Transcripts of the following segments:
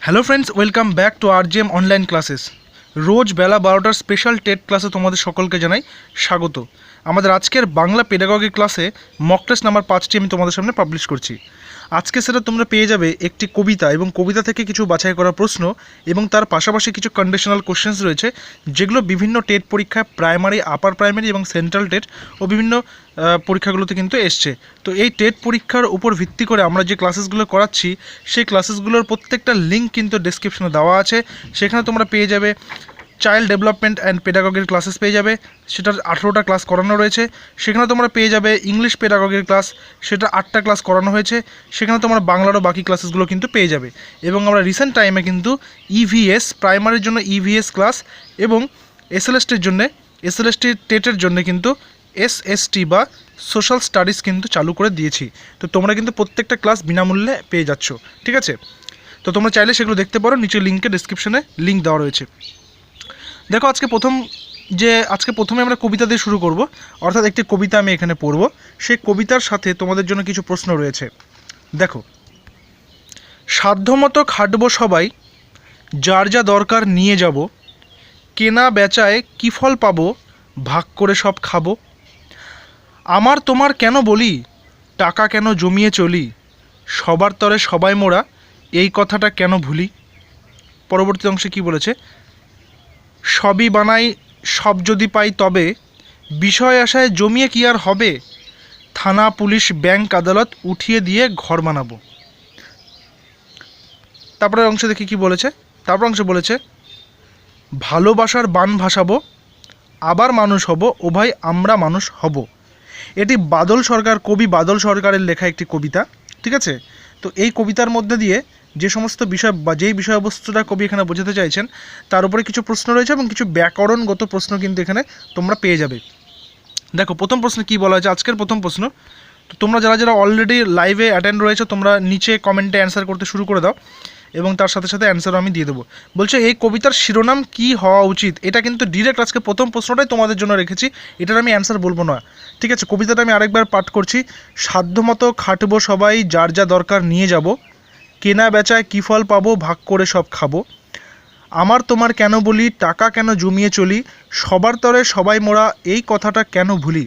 Hello friends, welcome back to RGM online classes. রোজ বেলা 12টার স্পেশাল টেট ক্লাসে তোমাদের সকলকে জানাই স্বাগত। আমাদের আজকের বাংলা পেডাগজি ক্লাসে মক টেস্ট নাম্বার 5টি আমি তোমাদের সামনে পাবলিশ করছি। আজকে সেটা তোমরা পেয়ে যাবে একটি কবিতা এবং কবিতা থেকে কিছু বাছাই করা প্রশ্ন এবং তার পাশাপাশি কিছু কন্ডিশনাল কোশ্চেন্স রয়েছে, যেগুলো বিভিন্ন টেট পরীক্ষায় প্রাইমারি, আপার প্রাইমারি এবং সেন্ট্রাল টেট ও বিভিন্ন পরীক্ষাগুলোতে কিন্তু এসছে। তো এই টেট পরীক্ষার উপর ভিত্তি করে আমরা যে ক্লাসেসগুলো করাচ্ছি, সেই ক্লাসেসগুলোর প্রত্যেকটা লিঙ্ক কিন্তু ডেসক্রিপশনে দেওয়া আছে। সেখানে তোমরা পেয়ে যাবে চাইল্ড ডেভেলপমেন্ট অ্যান্ড পেডাগজির ক্লাসেস পেয়ে যাবে, সেটার 18টা ক্লাস করানো রয়েছে। সেখানে তোমরা পেয়ে যাবে ইংলিশ পেডাগজির ক্লাস, সেটা 8টা ক্লাস করানো হয়েছে। সেখানে তোমরা বাংলারও বাকি ক্লাসেসগুলো কিন্তু পেয়ে যাবে। এবং আমরা রিসেন্ট টাইমে কিন্তু ইভিএস প্রাইমারির জন্য ইভিএস ক্লাস এবং এসএলএসটির জন্য এসএলএসটি টেটের জন্য কিন্তু এসএসটি বা সোশ্যাল স্টাডিজ কিন্তু চালু করে দিয়েছি। তো তোমরা কিন্তু প্রত্যেকটা ক্লাস বিনামূল্যে পেয়ে যাচ্ছ, ঠিক আছে? তো তোমরা চাইলে সেগুলো দেখতে পারো, নিচে লিঙ্কে ডিসক্রিপশনে লিঙ্ক দেওয়া রয়েছে। দেখো, আজকে প্রথমে আমরা কবিতা দিয়ে শুরু করব, অর্থাৎ একটি কবিতা আমি এখানে পড়ব। সেই কবিতার সাথে তোমাদের জন্য কিছু প্রশ্ন রয়েছে। দেখো, সাধ্যমতো খাটবো সবাই, যার যা দরকার নিয়ে যাব, কেনা বেচায় কী ফল পাবো, ভাগ করে সব খাবো। আমার তোমার কেন বলি, টাকা কেন জমিয়ে চলি, সবার তরে সবাই মোরা, এই কথাটা কেন ভুলি। পরবর্তী অংশে কি বলেছে, সবই বানাই সব যদি পাই তবে, বিষয় আশায় জমিয়ে কি আর হবে, থানা পুলিশ ব্যাংক আদালত উঠিয়ে দিয়ে ঘর বানাবো। তারপরে অংশে দেখি কি বলেছে। তারপর অংশে বলেছে, ভালোবাসার বান ভাসাবো, আবার মানুষ হব, ও ভাই আমরা মানুষ হব। এটি বাদল সরকার, কবি বাদল সরকারের লেখা একটি কবিতা, ঠিক আছে? তো এই কবিতার মধ্যে দিয়ে যে সমস্ত বিষয় বা যেই বিষয়বস্তুটা কবি এখানে বোঝাতে চাইছেন, তার উপরে কিছু প্রশ্ন রয়েছে এবং কিছু ব্যাকরণগত প্রশ্ন কিন্তু এখানে তোমরা পেয়ে যাবে। দেখো, প্রথম প্রশ্ন কি বলা হয়েছে, আজকের প্রথম প্রশ্ন। তো তোমরা যারা যারা অলরেডি লাইভে অ্যাটেন্ড রয়েছে, তোমরা নিচে কমেন্টে অ্যান্সার করতে শুরু করে দাও এবং তার সাথে সাথে অ্যান্সারও আমি দিয়ে দেবো। বলছে, এই কবিতার শিরোনাম কি হওয়া উচিত। এটা কিন্তু ডিরেক্ট আজকে প্রথম প্রশ্নটাই তোমাদের জন্য রেখেছি, এটার আমি অ্যান্সার বলবো না, ঠিক আছে? কবিতাটা আমি আরেকবার পাঠ করছি। সাধ্যমতো খাটবো সবাই, যার যা দরকার নিয়ে যাব, কেনা বেচায় কী ফল পাবো, ভাগ করে সব খাবো। আমার তোমার কেন বলি, টাকা কেন জমিয়ে চলি, সবার তরে সবাই মোরা, এই কথাটা কেন ভুলি।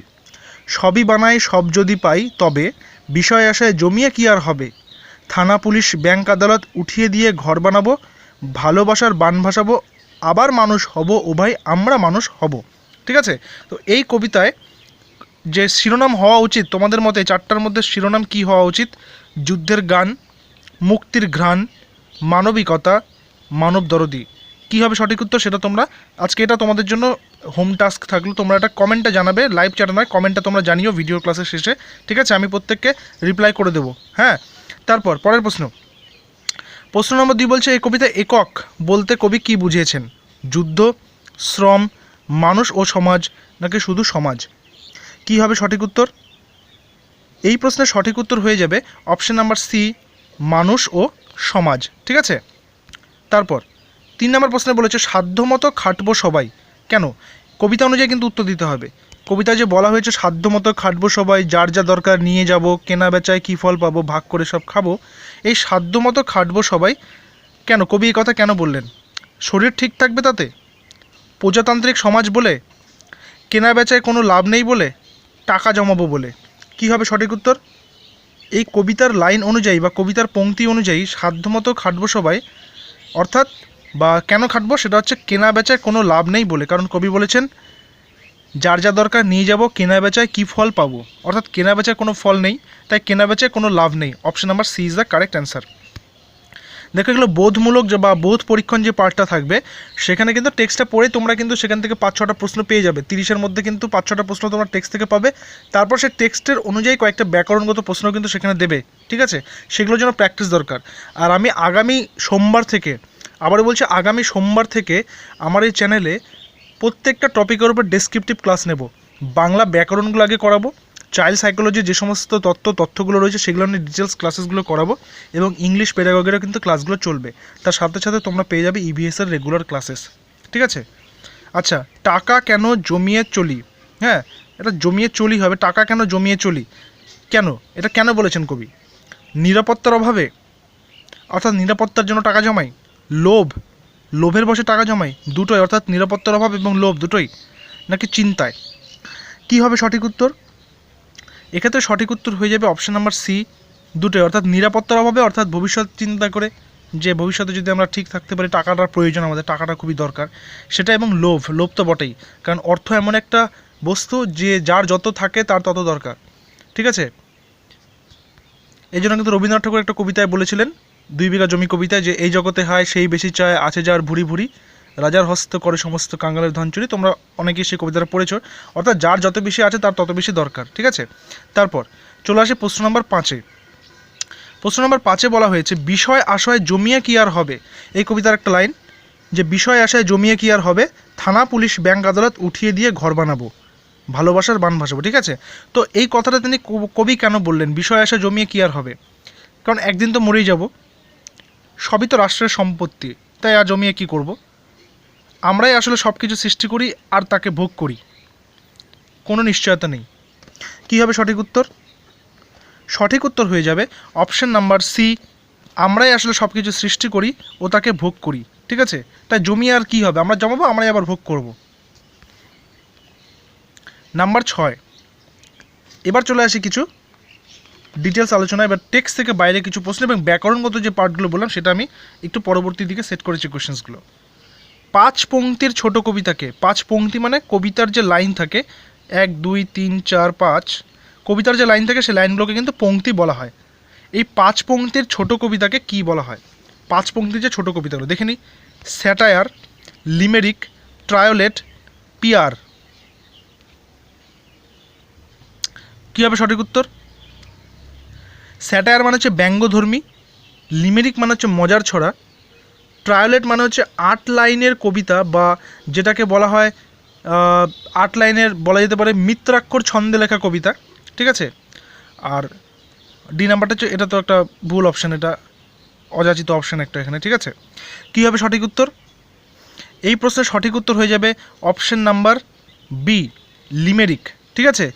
সবই বানাই সব যদি পাই তবে, বিষয় আশায় জমিয়ে কি আর হবে, থানা পুলিশ ব্যাংক আদালত উঠিয়ে দিয়ে ঘর বানাবো, ভালোবাসার বান ভাসাবো, আবার মানুষ হব, ও ভাই আমরা মানুষ হব। ঠিক আছে? তো এই কবিতায় যে শিরোনাম হওয়া উচিত, তোমাদের মতে 4টার মধ্যে শিরোনাম কি হওয়া উচিত? যুদ্ধের গান, মুক্তির ঘ্রাণ, মানবিকতা, মানব দরদি। কী হবে সঠিক উত্তর, সেটা তোমরা আজকে, এটা তোমাদের জন্য হোম টাস্ক থাকলো, তোমরা এটা কমেন্টে জানাবে, লাইভ চ্যাটে নয়, কমেন্টে তোমরা জানিও ভিডিও ক্লাসের শেষে, ঠিক আছে? আমি প্রত্যেককে রিপ্লাই করে দেবো, হ্যাঁ? তারপর পরের প্রশ্ন, প্রশ্ন নম্বর 2 বলছে, এই কবিতা একক বলতে কবি কি বুঝিয়েছেন? যুদ্ধ, শ্রম, মানুষ ও সমাজ, নাকি শুধু সমাজ? কি হবে সঠিক উত্তর? এই প্রশ্নের সঠিক উত্তর হয়ে যাবে অপশন নাম্বার সি, মানুষ ও সমাজ, ঠিক আছে? তারপর 3 নম্বর প্রশ্নে বলেছে, সাধ্যমতো খাটবো সবাই, কেন? কবিতা অনুযায়ী কিন্তু উত্তর দিতে হবে। কবিতায় যে বলা হয়েছে সাধ্যমতো খাটবো সবাই, যার যা দরকার নিয়ে যাব, কেনা বেচায় কী ফল পাবো, ভাগ করে সব খাবো, এই সাধ্যমতো খাটবো সবাই কেন? কবি এই কথা কেন বললেন? শরীর ঠিক থাকবে তাতে, প্রজাতান্ত্রিক সমাজ বলে, কেনা বেচায় কোনো লাভ নেই বলে, টাকা জমাবো বলে? কি হবে সঠিক উত্তর? এই কবিতার লাইন অনুযায়ী বা কবিতার পংক্তি অনুযায়ী সাধ্যমতো খাটবো সবাই, অর্থাৎ বা কেন খাটবো, সেটা হচ্ছে কেনা বেচায় কোনো লাভ নেই বলে। কারণ কবি বলেছেন যার যা দরকার নিয়ে যাব, কেনা বেচায় কী ফল পাবো, অর্থাৎ কেনা বেচায় কোনো ফল নেই, তাই কেনা বেচায় কোনো লাভ নেই। Option number C is the correct answer. দেখো, এগুলো বোধমূলক বা বোধ পরীক্ষণ যে পার্টটা থাকবে, সেখানে কিন্তু টেক্সটটা পড়ে তোমরা কিন্তু সেখান থেকে 5-6টা প্রশ্ন পেয়ে যাবে। 30-এর মধ্যে কিন্তু 5-6টা প্রশ্ন তোমরা টেক্সট থেকে পাবে। তারপর সেই টেক্সটের অনুযায়ী কয়েকটা ব্যাকরণগত প্রশ্ন কিন্তু সেখানে দেবে, ঠিক আছে? সেগুলোর জন্য প্র্যাকটিস দরকার। আর আমি আগামী সোমবার থেকে, আবার বলছি আগামী সোমবার থেকে আমার এই চ্যানেলে প্রত্যেকটা টপিকের উপর ডেসক্রিপটিভ ক্লাস নেব। বাংলা ব্যাকরণগুলো আগে করাবো, চাইল্ড সাইকোলজির যে সমস্ত তথ্যগুলো রয়েছে সেগুলো নিয়ে ডিটেলস ক্লাসেসগুলো করাবো, এবং ইংলিশ পেডাগজিরও কিন্তু ক্লাসগুলো চলবে। তার সাথে সাথে তোমরা পেয়ে যাবে ইভিএসের রেগুলার ক্লাসেস, ঠিক আছে? আচ্ছা, টাকা কেন জমিয়ে চলি, হ্যাঁ, এটা জমিয়ে চলি হবে। টাকা কেন জমিয়ে চলি, কেন, এটা কেন বলেছেন কবি? নিরাপত্তার অভাবে, অর্থাৎ নিরাপত্তার জন্য টাকা জমাই, লোভ, লোভের বশে টাকা জমায়, দুটোই, অর্থাৎ নিরাপত্তার অভাব এবং লোভ দুটোই, নাকি চিন্তায়? কি হবে সঠিক উত্তর? এক্ষেত্রে সঠিক উত্তর হয়ে যাবে অপশন নাম্বার সি, দুটোই, অর্থাৎ নিরাপত্তার অভাবে, অর্থাৎ ভবিষ্যৎ চিন্তা করে যে ভবিষ্যতে যদি আমরা ঠিক থাকতে পারি, টাকাটার প্রয়োজন, আমাদের টাকাটা খুবই দরকার সেটা, এবং লোভ, লোভ তো বটেই, কারণ অর্থ এমন একটা বস্তু যে যার যত থাকে তার তত দরকার, ঠিক আছে? এই জন্য কিন্তু রবীন্দ্রনাথ ঠাকুর একটা কবিতায় বলেছিলেন, 2 বিঘা জমি কবিতায়, যে এই জগতে হায় সেই বেশি চায়, আছে যার ভুরি ভুরি, রাজার হস্ত করে সমস্ত কাঙ্গালের ধন চুরি। তোমরা অনেকেই সেই কবিতাটা পড়েছো, অর্থাৎ যার যত বেশি আছে তার তত বেশি দরকার, ঠিক আছে? তারপর চলে আসে প্রশ্ন নম্বর 5-এ। প্রশ্ন নম্বর 5-এ বলা হয়েছে, বিষয় আশয় জমিয়ে কি আর হবে। এই কবিতার একটা লাইন, যে বিষয় আশায় জমিয়ে কি আর হবে, থানা পুলিশ ব্যাংক আদালত উঠিয়ে দিয়ে ঘর বানাবো, ভালোবাসার বান ভাসাবো, ঠিক আছে? তো এই কথাটা তিনি কবি কেন বললেন, বিষয় আশা জমিয়ে কি আর হবে? কারণ একদিন তো মরেই যাব, সবই তো রাষ্ট্রের সম্পত্তি, তাই আর জমিয়ে কি করব? আমরাই আসলে সব কিছু সৃষ্টি করি আর তাকে ভোগ করি, কোনো নিশ্চয়তা নেই। কী হবে সঠিক উত্তর? সঠিক উত্তর হয়ে যাবে অপশন নাম্বার সি, আমরাই আসলে সব কিছু সৃষ্টি করি ও তাকে ভোগ করি, ঠিক আছে? তাই জমিয়ে আর কী হবে, আমরা জমাবো, আমরাই আবার ভোগ করব। নাম্বার 6, এবার চলে আসি কিছু ডিটেলস আলোচনা। এবার টেক্সট থেকে বাইরে কিছু প্রশ্ন এবং ব্যাকরণগত যে পার্টগুলো বললাম সেটা আমি একটু পরবর্তী দিকে সেট করেছি কোয়েশ্চেন্সগুলো। 5 পংক্তির ছোট কবিতাকে, 5 পংক্তি মানে কবিতার যে লাইন থাকে 1 2 3 4 5, কবিতার যে লাইন থাকে সেই লাইনগুলোকে কিন্তু পংক্তি বলা হয়। এই 5 পংক্তির ছোট কবিতাকে কি বলা হয়? 5 পংক্তির যে ছোট কবিতাগুলো দেখে নিই, স্যাটায়ার, লিমেরিক, ট্রায়োলেট, পিয়ার। কী হবে সঠিক উত্তর? স্যাটায়ার মানে হচ্ছে ব্যঙ্গধর্মী, লিমেরিক মানে হচ্ছে মজার ছড়া, ট্রায়োলেট মানে হচ্ছে 8 লাইনের কবিতা, বা যেটাকে বলা হয় 8 লাইনের বলা যেতে পারে মিত্রাক্ষর ছন্দে লেখা কবিতা, ঠিক আছে? আর ডি নাম্বারটা হচ্ছে, এটা তো একটা ভুল অপশান, এটা অযাচিত অপশান একটা এখানে, ঠিক আছে? কী হবে সঠিক উত্তর? এই প্রশ্নের সঠিক উত্তর হয়ে যাবে অপশান নাম্বার বি, লিমেরিক, ঠিক আছে?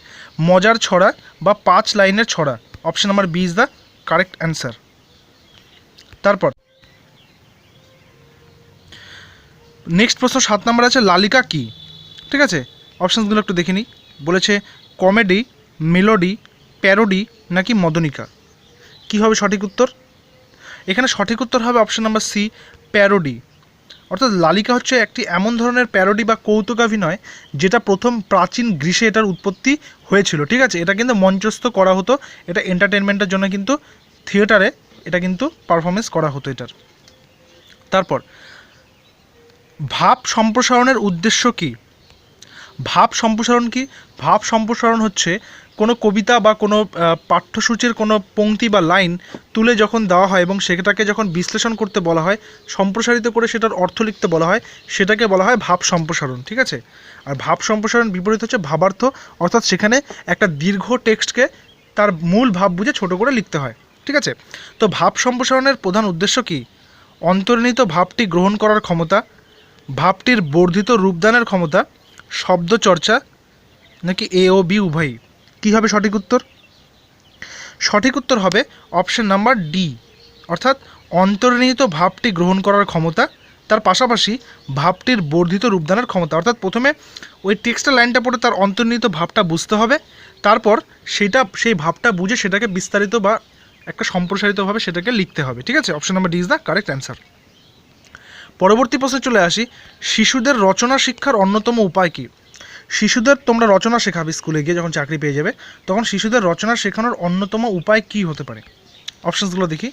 মজার ছড়া বা 5 লাইনের ছড়া, option number B is the correct answer. তারপর নেক্সট প্রশ্ন 7 নাম্বার আছে, লালিকা কি, ঠিক আছে? অপশানসগুলো একটু দেখে নিই। বলেছে কমেডি, মেলোডি, প্যারোডি, নাকি মদনিকা। কী হবে সঠিক উত্তর? এখানে সঠিক উত্তর হবে অপশান নাম্বার সি, প্যারোডি। অর্থাৎ লালিকা হচ্ছে একটি এমন ধরনের প্যারোডি বা কৌতুকাভিনয় যেটা প্রথম প্রাচীন গ্রীসে এটার উৎপত্তি হয়েছিল, ঠিক আছে? এটা কিন্তু মঞ্চস্থ করা হতো, এটা এন্টারটেনমেন্টের জন্য কিন্তু থিয়েটারে এটা কিন্তু পারফরমেন্স করা হতো এটার। তারপর ভাব সম্প্রসারণের উদ্দেশ্য কী? ভাব সম্প্রসারণ কি? ভাব সম্প্রসারণ হচ্ছে কোনো কবিতা বা কোনো পাঠ্যসূচির কোনো পংক্তি বা লাইন তুলে যখন দেওয়া হয় এবং সেটাকে যখন বিশ্লেষণ করতে বলা হয়, সম্প্রসারিত করে সেটার অর্থ লিখতে বলা হয়, সেটাকে বলা হয় ভাব সম্প্রসারণ, ঠিক আছে? আর ভাব সম্প্রসারণ বিপরীত হচ্ছে ভাবার্থ, অর্থাৎ সেখানে একটা দীর্ঘ টেক্সটকে তার মূল ভাব বুঝে ছোট করে লিখতে হয়, ঠিক আছে? তো ভাব সম্প্রসারণের প্রধান উদ্দেশ্য কি? অন্তর্নিহিত ভাবটি গ্রহণ করার ক্ষমতা, ভাবটির বর্ধিত রূপদানের ক্ষমতা, শব্দ চর্চা, নাকি এ ও বি উভয়ই। কী হবে সঠিক উত্তর? সঠিক উত্তর হবে অপশন নাম্বার ডি, অর্থাৎ অন্তর্নিহিত ভাবটি গ্রহণ করার ক্ষমতা, তার পাশাপাশি ভাবটির বর্ধিত রূপদানের ক্ষমতা। অর্থাৎ প্রথমে ওই টেক্সটের লাইনটা পড়ে তার অন্তর্নিহিত ভাবটা বুঝতে হবে, তারপর সেই ভাবটা বুঝে সেটাকে বিস্তারিত বা একটা সম্প্রসারিতভাবে সেটাকে লিখতে হবে, ঠিক আছে? Option number D is the correct answer. পরবর্তী প্রশ্নে চলে আসি, শিশুদের রচনা শিক্ষার অন্যতম উপায় কী? শিশুদের তোমরা রচনা শেখাবে স্কুলে গিয়ে, যখন চাকরি পেয়ে যাবে তখন শিশুদের রচনা শেখানোর অন্যতম উপায় কী হতে পারে? অপশানসগুলো দেখি।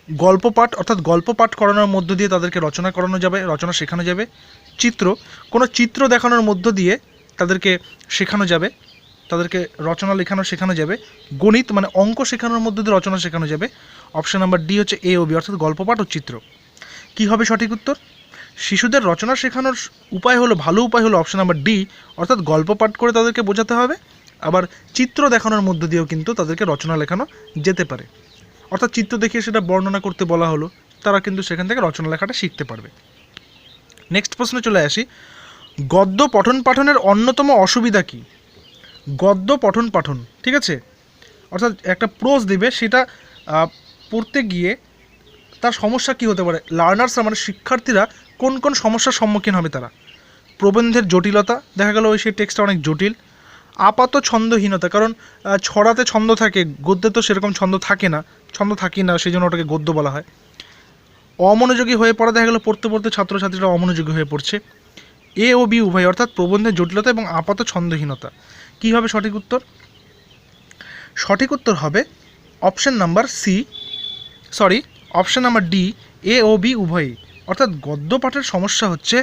গল্প পাঠ, অর্থাৎ গল্প পাঠ করানোর মধ্য দিয়ে তাদেরকে রচনা করানো যাবে, রচনা শেখানো যাবে। চিত্র, কোনো চিত্র দেখানোর মধ্য দিয়ে তাদেরকে শেখানো যাবে, তাদেরকে রচনা লেখানো শেখানো যাবে। গণিত মানে অঙ্ক শেখানোর মধ্য দিয়ে রচনা শেখানো যাবে। অপশান নাম্বার ডি হচ্ছে এ ও বি, অর্থাৎ গল্প পাঠ ও চিত্র। কী হবে সঠিক উত্তর? শিশুদের রচনা শেখানোর উপায় হলো, ভালো উপায় হলো অপশন নাম্বার ডি, অর্থাৎ গল্প পাঠ করে তাদেরকে বোঝাতে হবে, আবার চিত্র দেখানোর মধ্য দিয়েও কিন্তু তাদেরকে রচনা লেখানো যেতে পারে। অর্থাৎ চিত্র দেখিয়ে সেটা বর্ণনা করতে বলা হলো, তারা কিন্তু সেখান থেকে রচনা লেখাটা শিখতে পারবে। নেক্সট প্রশ্নে চলে আসি, গদ্য পঠন পাঠনের অন্যতম অসুবিধা কী? গদ্য পঠন পাঠন, ঠিক আছে? অর্থাৎ একটা প্রোজ দিবে, সেটা পড়তে গিয়ে তার সমস্যা কি হতে পারে, লার্নার্সরা মানে শিক্ষার্থীরা কোন কোন সমস্যার সম্মুখীন হবে তারা। প্রবন্ধের জটিলতা, দেখা গেল ওই সেই টেক্সটটা অনেক জটিল। আপাত ছন্দহীনতা, কারণ ছড়াতে ছন্দ থাকে, গদ্যে তো সেরকম ছন্দ থাকে না, সেই জন্য ওটাকে গদ্য বলা হয়। অমনোযোগী হয়ে পড়া, দেখা গেলো পড়তে পড়তে ছাত্রছাত্রীরা অমনোযোগী হয়ে পড়ছে। এ ও বি উভয়, অর্থাৎ প্রবন্ধের জটিলতা এবং আপাত ছন্দহীনতা। কী হবে সঠিক উত্তর? সঠিক উত্তর হবে অপশন নাম্বার ডি, এ ও বি উভয়ই। অর্থাৎ গদ্য পাঠের সমস্যা হচ্ছে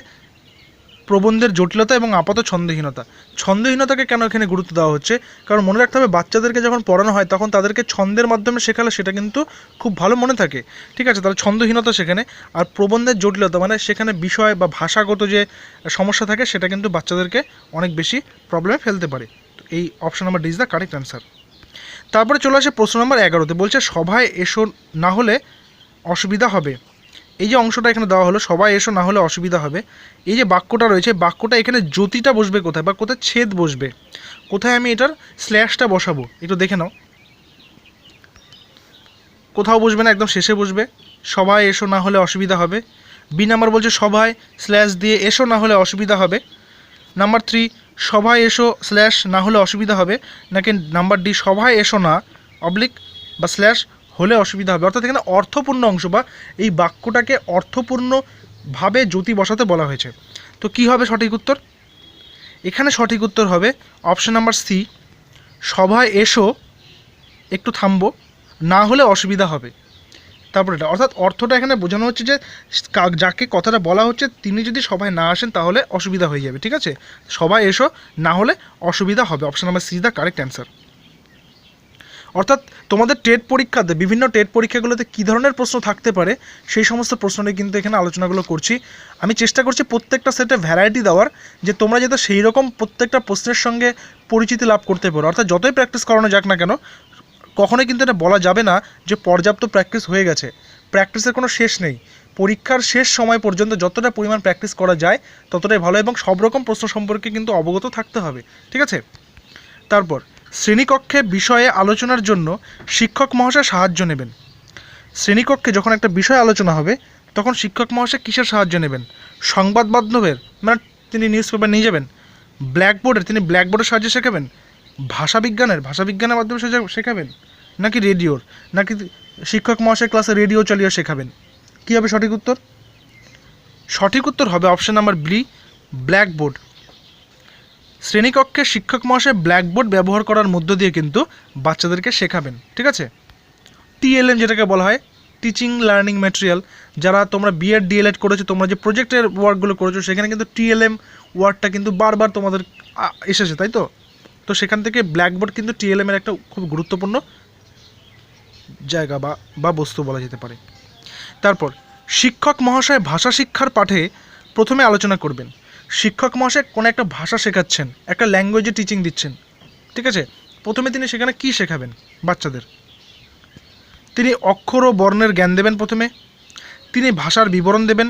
প্রবন্ধের জটিলতা এবং আপাত ছন্দহীনতা। ছন্দহীনতাকে কেন এখানে গুরুত্ব দেওয়া হচ্ছে, কারণ মনে রাখতে হবে বাচ্চাদেরকে যখন পড়ানো হয় তখন তাদেরকে ছন্দের মাধ্যমে শেখালে সেটা কিন্তু খুব ভালো মনে থাকে, ঠিক আছে। তাহলে ছন্দহীনতা সেখানে, আর প্রবন্ধের জটিলতা মানে সেখানে বিষয় বা ভাষাগত যে সমস্যা থাকে সেটা কিন্তু বাচ্চাদেরকে অনেক বেশি প্রবলেমে ফেলতে পারে। তো এই option number D is the correct answer. তারপরে চলে আসে প্রশ্ন নাম্বার 11-তে, বলছে সভায় এসো না হলে অসুবিধা হবে। এই যে অংশটা এখানে দেওয়া হলো, সবাই এসো না হলে অসুবিধা হবে, এই যে বাক্যটা রয়েছে, বাক্যটা এখানে জ্যোতিটা বসবে কোথায় বা কোথায় ছেদ বসবে, কোথায় আমি এটার স্ল্যাশটা বসাবো একটু দেখে নাও। কোথাও বসবে না, একদম শেষে বসবে। সবাই এসো না হলে অসুবিধা হবে। বি নাম্বার বলছে সবাই স্ল্যাশ দিয়ে এসো না হলে অসুবিধা হবে। নাম্বার 3, সভায় এসো স্ল্যাশ না হলে অসুবিধা হবে, নাকি নাম্বার ডি সভায় এসো না অবলিক বা স্ল্যাশ হলে অসুবিধা হবে। অর্থাৎ এখানে অর্থপূর্ণ অংশ বা এই বাক্যটাকে অর্থপূর্ণভাবে জ্যোতি বসাতে বলা হয়েছে। তো কি হবে সঠিক উত্তর? এখানে সঠিক উত্তর হবে অপশন নাম্বার সি, সভায় এসো একটু থামবো না হলে অসুবিধা হবে। তারপর এটা, অর্থাৎ অর্থটা এখানে বোঝানো হচ্ছে যে যাকে কথাটা বলা হচ্ছে তিনি যদি সভায় না আসেন তাহলে অসুবিধা হয়ে যাবে, ঠিক আছে। সবাই এসো না হলে অসুবিধা হবে, option number C is the correct answer. অর্থাৎ তোমাদের টেট পরীক্ষাতে, বিভিন্ন টেট পরীক্ষাগুলোতে কী ধরনের প্রশ্ন থাকতে পারে সেই সমস্ত প্রশ্ন নিয়ে কিন্তু এখানে আলোচনাগুলো করছি। আমি চেষ্টা করছি প্রত্যেকটা সেটে ভ্যারাইটি দেওয়ার, যে তোমরা যাতে সেই রকম প্রত্যেকটা প্রশ্নের সঙ্গে পরিচিতি লাভ করতে পারো। অর্থাৎ যতই প্র্যাকটিস করানো যাক না কেন, কখনোই কিন্তু এটা বলা যাবে না যে পর্যাপ্ত প্র্যাকটিস হয়ে গেছে। প্র্যাকটিসের কোনো শেষ নেই। পরীক্ষার শেষ সময় পর্যন্ত যতটা পরিমাণ প্র্যাকটিস করা যায় ততটাই ভালো, এবং সব রকম প্রশ্ন সম্পর্কে কিন্তু অবগত থাকতে হবে, ঠিক আছে। তারপর শ্রেণীকক্ষে বিষয়ে আলোচনার জন্য শিক্ষক মহাশয় সাহায্য নেবেন। শ্রেণীকক্ষে যখন একটা বিষয় আলোচনা হবে তখন শিক্ষক মহাশয় কিসের সাহায্য নেবেন? সংবাদ মাধ্যমের, মানে তিনি নিউজ পেপার নিয়ে যাবেন। ব্ল্যাকবোর্ডের, তিনি ব্ল্যাকবোর্ডের সাহায্যে শেখাবেন। ভাষাবিজ্ঞানের মাধ্যমে শেখাবেন, নাকি রেডিওর, নাকি শিক্ষক মহাশয় ক্লাসে রেডিও চালিয়ে শেখাবেন? কী হবে সঠিক উত্তর? সঠিক উত্তর হবে অপশন নাম্বার বি, ব্ল্যাকবোর্ড। শ্রেণীকক্ষে শিক্ষক মহাশয় ব্ল্যাকবোর্ড ব্যবহার করার মধ্য দিয়ে কিন্তু বাচ্চাদেরকে শেখাবেন, ঠিক আছে। টিএলএম যেটাকে বলা হয়, টিচিং লার্নিং ম্যাটেরিয়াল, যারা তোমরা বিএড ডিএলএড করেছো, তোমরা যে প্রজেক্টের ওয়ার্কগুলো করেছো সেখানে কিন্তু টিএলএম ওয়ার্ডটা কিন্তু বারবার তোমাদের এসেছে, তাই তো। তো সেখান থেকে ব্ল্যাকবোর্ড কিন্তু টিএলএমের একটা খুব গুরুত্বপূর্ণ জায়গা বা বস্তু বলা যেতে পারে। তারপর শিক্ষক মহাশয় ভাষা শিক্ষার পাঠে প্রথমে আলোচনা করবেন। শিক্ষক মহাশয় কোনো একটা ভাষা শেখাচ্ছেন, একটা ল্যাঙ্গুয়েজে টিচিং দিচ্ছেন, ঠিক আছে। প্রথমে তিনি সেখানে কী শেখাবেন বাচ্চাদের? তিনি অক্ষর ও বর্ণের জ্ঞান দেবেন প্রথমে, তিনি ভাষার বিবরণ দেবেন,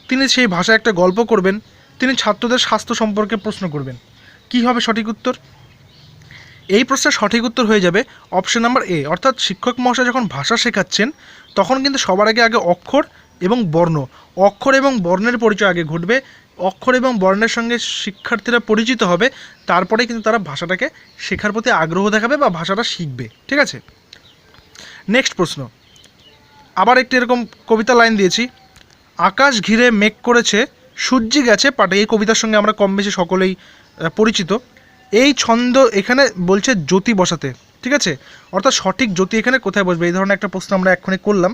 তিনি সেই ভাষায় একটা গল্প করবেন, তিনি ছাত্রদের স্বাস্থ্য সম্পর্কে প্রশ্ন করবেন। কী হবে সঠিক উত্তর? এই প্রশ্নের সঠিক উত্তর হয়ে যাবে অপশন নাম্বার এ, অর্থাৎ শিক্ষক মহাশয় যখন ভাষা শেখাচ্ছেন তখন কিন্তু সবার আগে অক্ষর এবং বর্ণের পরিচয় আগে ঘটবে। অক্ষর এবং বর্ণের সঙ্গে শিক্ষার্থীরা পরিচিত হবে, তারপরে কিন্তু তারা ভাষাটাকে শেখার প্রতি আগ্রহ দেখাবে বা ভাষাটা শিখবে, ঠিক আছে। নেক্সট প্রশ্ন, আবার একটি এরকম কবিতা লাইন দিয়েছি, আকাশ ঘিরে মেঘ করেছে সূর্যি গেছে পাটে। এই কবিতার সঙ্গে আমরা কম বেশি সকলেই পরিচিত। এই ছন্দ এখানে বলছে জ্যোতি বসাতে, ঠিক আছে। অর্থাৎ সঠিক জ্যোতি এখানে কোথায় বসবে, এই ধরনের একটা প্রশ্ন আমরা এক্ষুনি করলাম।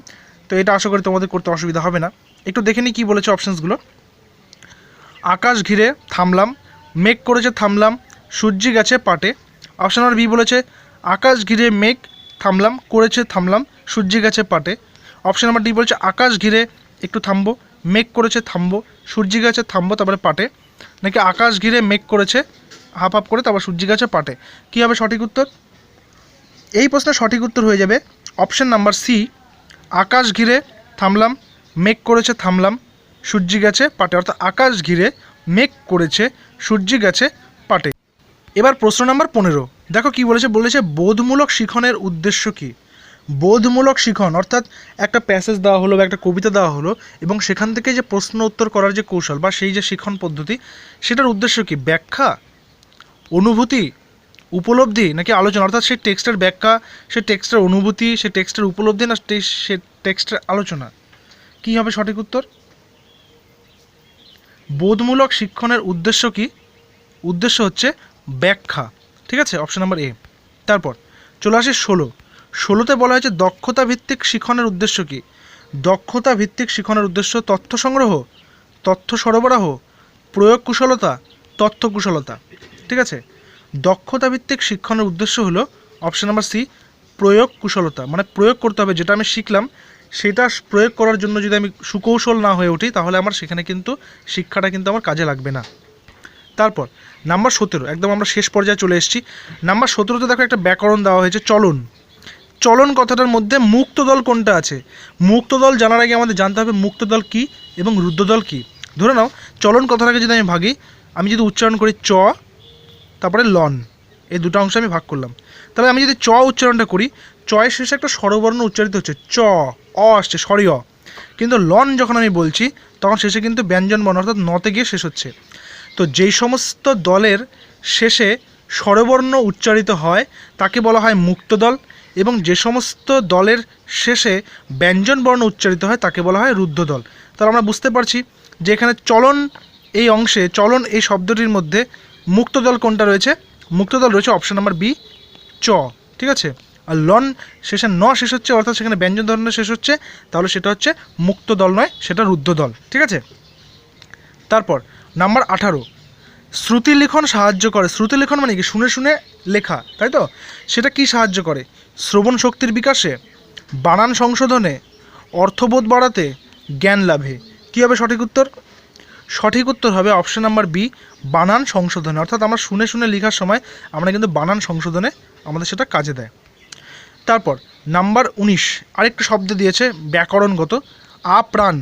তো এটা আশা করি তোমাদের করতে অসুবিধা হবে না। একটু দেখে নিই কী বলেছে অপশানসগুলো। আকাশ ঘিরে থামলাম, মেঘ করেছে থামলাম, সূর্যি গেছে পাটে। অপশান নাম্বার বি বলেছে আকাশ ঘিরে মেঘ থামলাম, করেছে থামলাম, সূর্যি গেছে পাটে। অপশান নাম্বার ডি বলেছে আকাশ ঘিরে একটু থামবো, মেঘ করেছে থামবো, সূর্যি গেছে থামবো তারপরে পাটে, নাকি আকাশ ঘিরে মেঘ করেছে হাফ হাফ করে তারপর সূর্যি গেছে পাটে। কী হবে সঠিক উত্তর? এই প্রশ্নের সঠিক উত্তর হয়ে যাবে অপশান নাম্বার সি, আকাশ ঘিরে থামলাম, মেঘ করেছে থামলাম, সূর্যি গেছে পাটে। অর্থাৎ আকাশ ঘিরে মেঘ করেছে সূর্যি গেছে পাটে। এবার প্রশ্ন নাম্বার 15, দেখো কি বলেছে। বলেছে বোধমূলক শিখনের উদ্দেশ্য কী? বোধমূলক শিখন, অর্থাৎ একটা প্যাসেজ দেওয়া হলো বা একটা কবিতা দেওয়া হলো এবং সেখান থেকে যে প্রশ্ন উত্তর করার যে কৌশল বা সেই যে শিখন পদ্ধতি, সেটার উদ্দেশ্য কি? ব্যাখ্যা, অনুভূতি, উপলব্ধি নাকি আলোচনা? অর্থাৎ সেই টেক্সটের ব্যাখ্যা, সেই টেক্সটের অনুভূতি, সেই টেক্সটের উপলব্ধি না সে টেক্সটের আলোচনা? কী হবে সঠিক উত্তর? বোধমূলক শিক্ষণের উদ্দেশ্য কি? উদ্দেশ্য হচ্ছে ব্যাখ্যা। ঠিক আছে, অপশন নাম্বার এ। তারপর চলে আসে 16তে বলা হয়েছে দক্ষতা ভিত্তিক শিক্ষণের উদ্দেশ্য কি? দক্ষতা ভিত্তিক শিক্ষণের উদ্দেশ্য তথ্য সংগ্রহ, তথ্য সরবরাহ, প্রয়োগ কুশলতা, তথ্য কুশলতা। ঠিক আছে, দক্ষতা ভিত্তিক শিক্ষণের উদ্দেশ্য হলো অপশন নাম্বার সি, প্রয়োগ কুশলতা। মানে প্রয়োগ করতে হবে, যেটা আমি শিখলাম সেটা প্রয়োগ করার জন্য যদি আমি সুকৌশল না হয়ে উঠি তাহলে আমার সেখানে কিন্তু শিক্ষাটা কিন্তু আমার কাজে লাগবে না। তারপর নাম্বার 17, একদম আমরা শেষ পর্যায়ে চলে এসেছি। নাম্বার 17তে দেখো একটা ব্যাকরণ দেওয়া হয়েছে চলন। চলন কথাটার মধ্যে মুক্ত দল কোনটা আছে? মুক্ত দল জানার আগে আমাদের জানতে হবে মুক্ত দল কী এবং রুদ্ধ দল কী। ধরে নাও চলন কথাটাকে যদি আমি যদি উচ্চারণ করি চ তারপরে লন, এই দুটো অংশ আমি ভাগ করলাম, তবে আমি যদি চ উচ্চারণটা করি, চয়ের শেষে একটা স্বরবর্ণ উচ্চারিত হচ্ছে, চ অ আসছে স্বরী অ, কিন্তু লন যখন আমি বলছি তখন শেষে কিন্তু ব্যঞ্জন বর্ণ অর্থাৎ নতে গিয়ে শেষ হচ্ছে। তো যেই সমস্ত দলের শেষে স্বরবর্ণ উচ্চারিত হয় তাকে বলা হয় মুক্ত দল, এবং যে সমস্ত দলের শেষে ব্যঞ্জন বর্ণ উচ্চারিত হয় তাকে বলা হয় রুদ্ধ দল। তাহলে আমরা বুঝতে পারছি যে এখানে চলন এই অংশে, চলন এই শব্দটির মধ্যে মুক্ত দল কোনটা রয়েছে? মুক্ত দল রয়েছে অপশন নাম্বার বি, চ। ঠিক আছে, আর লন শেষে ন শেষ হচ্ছে অর্থাৎ সেখানে ব্যঞ্জন ধরনের শেষ হচ্ছে, তাহলে সেটা হচ্ছে মুক্ত দল নয়, সেটা রুদ্ধ দল। ঠিক আছে, তারপর নাম্বার 18, শ্রুতি লিখন সাহায্য করে। শ্রুতি লিখন মানে কি? শুনে শুনে লেখা, তাই তো? সেটা কি সাহায্য করে? শ্রবণ শক্তির বিকাশে, বানান সংশোধনে, অর্থবোধ বাড়াতে, জ্ঞান লাভে। কী হবে সঠিক উত্তর? সঠিক উত্তর হবে অপশন নাম্বার বি, বানান সংশোধনে। অর্থাৎ আমরা শুনে শুনে লেখার সময় আমরা কিন্তু বানান সংশোধনে আমাদের সেটা কাজে দেয়। তারপর নাম্বার 19, আরেকটা শব্দ দিয়েছে ব্যাকরণগত, আপ্রাণ।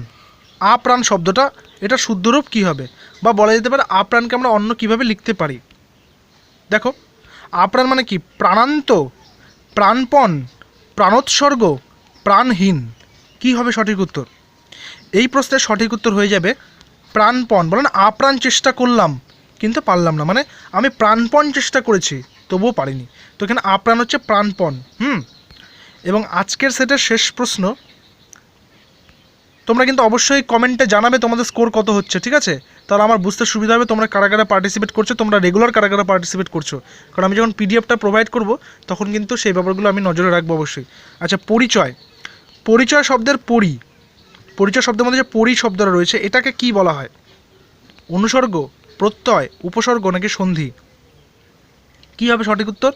আপ্রাণ শব্দটা, এটা শুদ্ধরূপ কী হবে? বা বলা যেতে পারে আপ্রাণকে আমরা অন্য কীভাবে লিখতে পারি? দেখো, আপ্রাণ মানে কি? প্রাণান্ত, প্রাণপণ, প্রাণোৎসর্গ, প্রাণহীন। কী হবে সঠিক উত্তর? এই প্রশ্নের সঠিক উত্তর হয়ে যাবে প্রাণপণ। বলেন আপ্রাণ চেষ্টা করলাম কিন্তু পারলাম না, মানে আমি প্রাণপণ চেষ্টা করেছি তবুও পারিনি। তো এখানে আপ্রাণ হচ্ছে প্রাণপণ। এবং আজকের সেটের শেষ প্রশ্ন, তোমরা কিন্তু অবশ্যই কমেন্টে জানাবে তোমাদের স্কোর কত হচ্ছে। ঠিক আছে, তাহলে আমার বুঝতে সুবিধা হবে তোমরা কারা কারা পার্টিসিপেট করছো, তোমরা রেগুলার কারা কারা পার্টিসিপেট করছো। কারণ আমি যখন পিডিএফটা প্রোভাইড করব তখন কিন্তু সেই ব্যাপারগুলো আমি নজরে রাখবো অবশ্যই। আচ্ছা, পরিচয়। পরিচয় শব্দের পরিচয় শব্দের মধ্যে যে পরি শব্দটা রয়েছে এটাকে কি বলা হয়? অনুসর্গ, প্রত্যয়, উপসর্গ নাকি সন্ধি? কী হবে সঠিক উত্তর?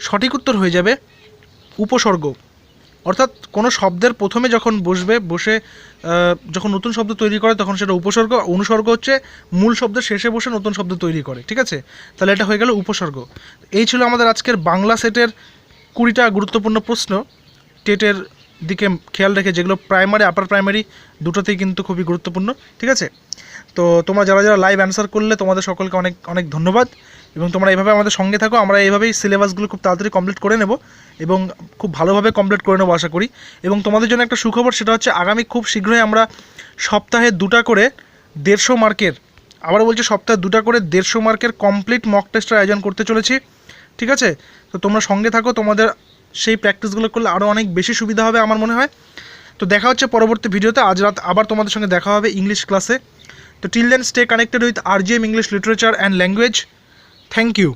সঠিক উত্তর হয়ে যাবে উপসর্গ। অর্থাৎ কোনো শব্দের প্রথমে যখন বসে যখন নতুন শব্দ তৈরি করে তখন সেটা উপসর্গ। অনুসর্গ হচ্ছে মূল শব্দের শেষে বসে নতুন শব্দ তৈরি করে। ঠিক আছে, তাহলে এটা হয়ে গেল উপসর্গ। এই ছিল আমাদের আজকের বাংলা সেটের 20টা গুরুত্বপূর্ণ প্রশ্ন, টেটের দিকে খেয়াল রেখে, যেগুলো প্রাইমারি আপার প্রাইমারি দুটোতেই কিন্তু খুবই গুরুত্বপূর্ণ। ঠিক আছে, তো তোমরা যারা যারা লাইভ অ্যান্সার করলে তোমাদের সকলকে অনেক অনেক ধন্যবাদ, এবং তোমরা এইভাবে আমাদের সঙ্গে থাকো। আমরা এইভাবেই সিলেবাসগুলো খুব তাড়াতাড়ি কমপ্লিট করে নেব এবং খুব ভালোভাবে কমপ্লিট করে নেবো আশা করি। এবং তোমাদের জন্য একটা সুখবর, সেটা হচ্ছে আগামী খুব শীঘ্রই আমরা সপ্তাহে 2টা করে 150 মার্কের, আবার বলছি সপ্তাহে 2টা করে 150 মার্কের কমপ্লিট মক টেস্টের আয়োজন করতে চলেছি। ঠিক আছে, তো তোমরা সঙ্গে থাকো, তোমাদের সেই প্র্যাকটিসগুলো করলে আরও অনেক বেশি সুবিধা হবে আমার মনে হয়। তো দেখা হচ্ছে পরবর্তী ভিডিওতে। আজ রাত আবার তোমাদের সঙ্গে দেখা হবে ইংলিশ ক্লাসে। তো till then stay connected with RGM English literature and language. Thank you.